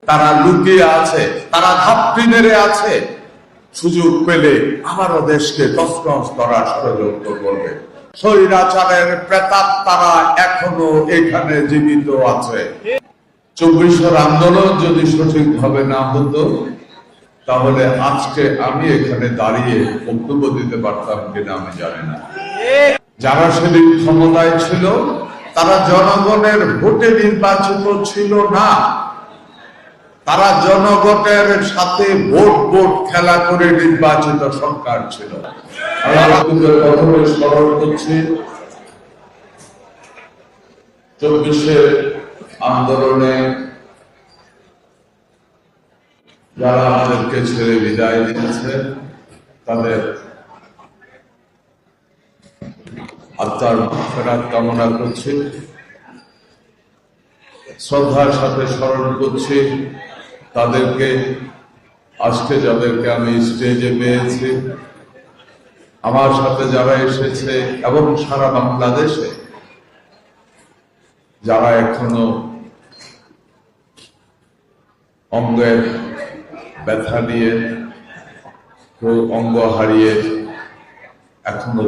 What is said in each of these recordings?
তারা লুকিয়ে আছে, তারা ধাপ্পি মেরে আছে। সুযোগ পেলে আবারও দেশকে তছনছ করার ষড়যন্ত্র করবে। স্বৈরাচারের প্রেতাত্মা তারা এখনো এখানে জীবিত আছে। 24-এর আন্দোলন যদি সঠিকভাবে না হতো, তাহলে আজকে আমি এখানে দাঁড়িয়ে বক্তব্য দিতে পারতাম কিনা আমি জানি না। যারা সেদিন ক্ষমতায় ছিল তারা জনগণের ভোটে নির্বাচিত ছিল না, তারা জনগণের সাথে ভোট খেলা করে নির্বাচিত সরকার ছিল। প্রথমে স্মরণ করছি 24-এর আন্দোলনে যারা আমাদেরকে ছেড়ে বিদায় দিয়েছে তাদের আত্মার মাগফিরাত কামনা করছি, শ্রদ্ধার সাথে স্মরণ করছি তাদেরকে, আজকে যাদেরকে আমি স্টেজে পেয়েছি, আমার সাথে যারা এসেছে এবং সারা বাংলাদেশে যারা এখনো অঙ্গের ব্যথা নিয়ে, অঙ্গ হারিয়ে এখনো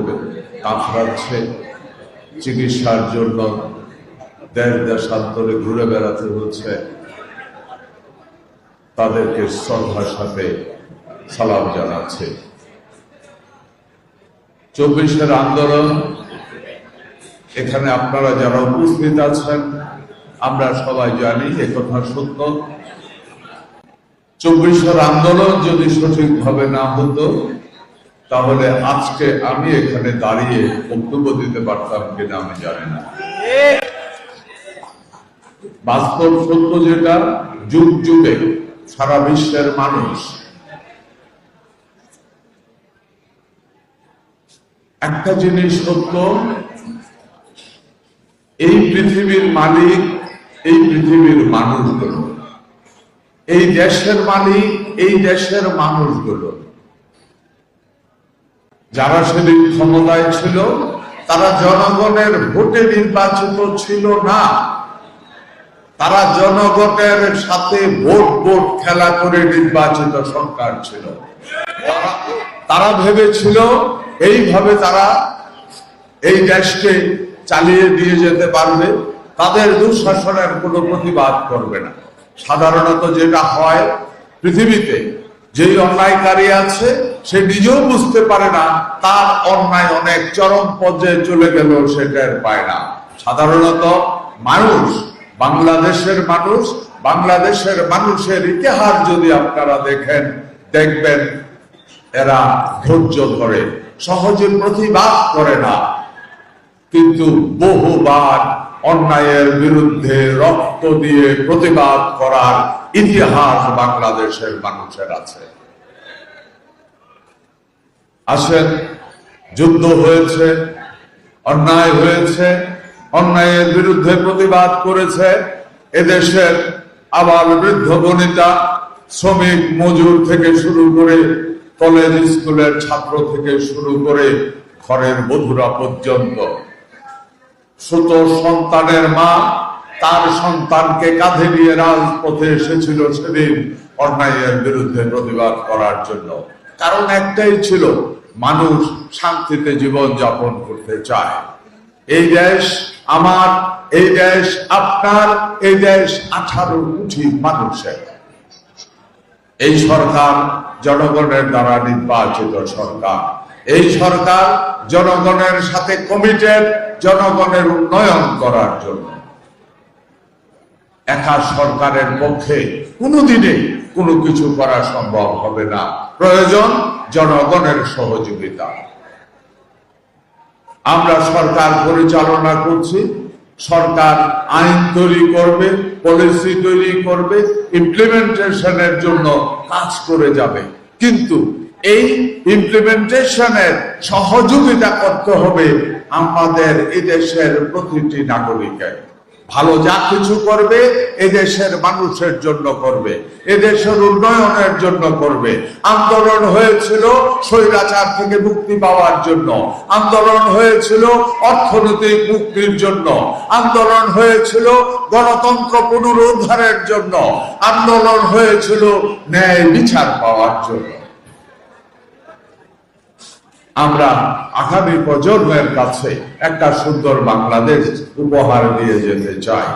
কাঁপড়াচ্ছে, চিকিৎসার জন্য দেশ দেশান্তরে ঘুরে বেড়াতে হচ্ছে, তাদেরকে শ্রদ্ধার সাথে সালাম জানাচ্ছে। 24-এর আন্দোলন, এখানে আপনারা যারা উপস্থিত আছেন আমরা সবাই জানি একথা সত্য। 24-এর আন্দোলন যদি সঠিকভাবে না হতো, তাহলে আজকে আমি এখানে দাঁড়িয়ে বক্তব্য দিতে পারতাম কিনা আমি জানি না। বাস্তব সত্য যেটা, যুগ যুগে সারা বিশ্বের মানুষ একটা জিনিস সত্য, এই পৃথিবীর মালিক এই পৃথিবীর মানুষগুলো, এই দেশের মালিক এই দেশের মানুষগুলো। যারা সেদিন ক্ষমতায় ছিল তারা জনগণের ভোটে নির্বাচিত ছিল না, তারা জনগণের সাথে ভোট খেলা করে নির্বাচিত সরকার ছিল। তারা ভেবেছিল এইভাবে তারা এই দেশকে চালিয়ে দিয়ে যেতে পারবে, তাদের দুঃশাসনের কোনো প্রতিবাদ করবে না। সাধারণত যেটা হয় পৃথিবীতে, যেই অন্যায়কারী আছে সে নিজেও বুঝতে পারে না তার অন্যায় অনেক চরম পর্যায়ে চলে গেল, সে টের পায় না। সাধারণত মানুষ, বাংলাদেশের মানুষের ইতিহাস যদি আপনারা দেখবেন এরা ধৈর্য ধরে, সহজে প্রতিবাদ করে না, কিন্তু বহুবার অন্যায়ের বিরুদ্ধে রক্ত দিয়ে প্রতিবাদ করার ইতিহাস বাংলাদেশের মানুষের আছে। আসেন, যুদ্ধ হয়েছে, অন্যায় হয়েছে, অন্যায়ের বিরুদ্ধে প্রতিবাদ করেছে এদেশের আবার বৃদ্ধ বনিতা, শ্রমিক মজুর থেকে শুরু করে, কলেজ স্কুলের ছাত্র থেকে শুরু করে ঘরের বধূরা পর্যন্ত। ছোট সন্তানের মা তার সন্তানকে কাঁধে নিয়ে রাজপথে এসেছিল সেদিন অন্যায়ের বিরুদ্ধে প্রতিবাদ করার জন্য। কারণ একটাই ছিল, মানুষ শান্তিতে জীবন যাপন করতে চায়। এই দেশ আমার, এই দেশ আপনার, এই দেশ 18 কোটি মানুষের। এই সরকার জনগণের দ্বারা নির্বাচিত সরকার, এই সরকার জনগণের সাথে কমিটেড জনগণের উন্নয়ন করার জন্য। একা সরকারের পক্ষে কোনোদিনে কোনো কিছু করা সম্ভব হবে না, প্রয়োজন জনগণের সহযোগিতা। আমরা সরকার পরিচালনা করছি, সরকার আইন তৈরি করবে, পলিসি তৈরি করবে, ইমপ্লিমেন্টেশনের জন্য কাজ করে যাবে, কিন্তু এই ইমপ্লিমেন্টেশনের সহযোগিতা করতে হবে আমাদের এই দেশের প্রতিটি নাগরিকের। ভালো যা কিছু করবে এদেশের মানুষের জন্য করবে, এদেশের উন্নয়নের জন্য করবে। আন্দোলন হয়েছিল স্বৈরাচার থেকে মুক্তি পাওয়ার জন্য, আন্দোলন হয়েছিল অর্থনৈতিক মুক্তির জন্য, আন্দোলন হয়েছিল গণতন্ত্র পুনরুদ্ধারের জন্য, আন্দোলন হয়েছিল ন্যায় বিচার পাওয়ার জন্য। আমরা আগামী প্রজন্মের কাছে একটা সুন্দর বাংলাদেশ উপহার দিয়ে যেতে চাই।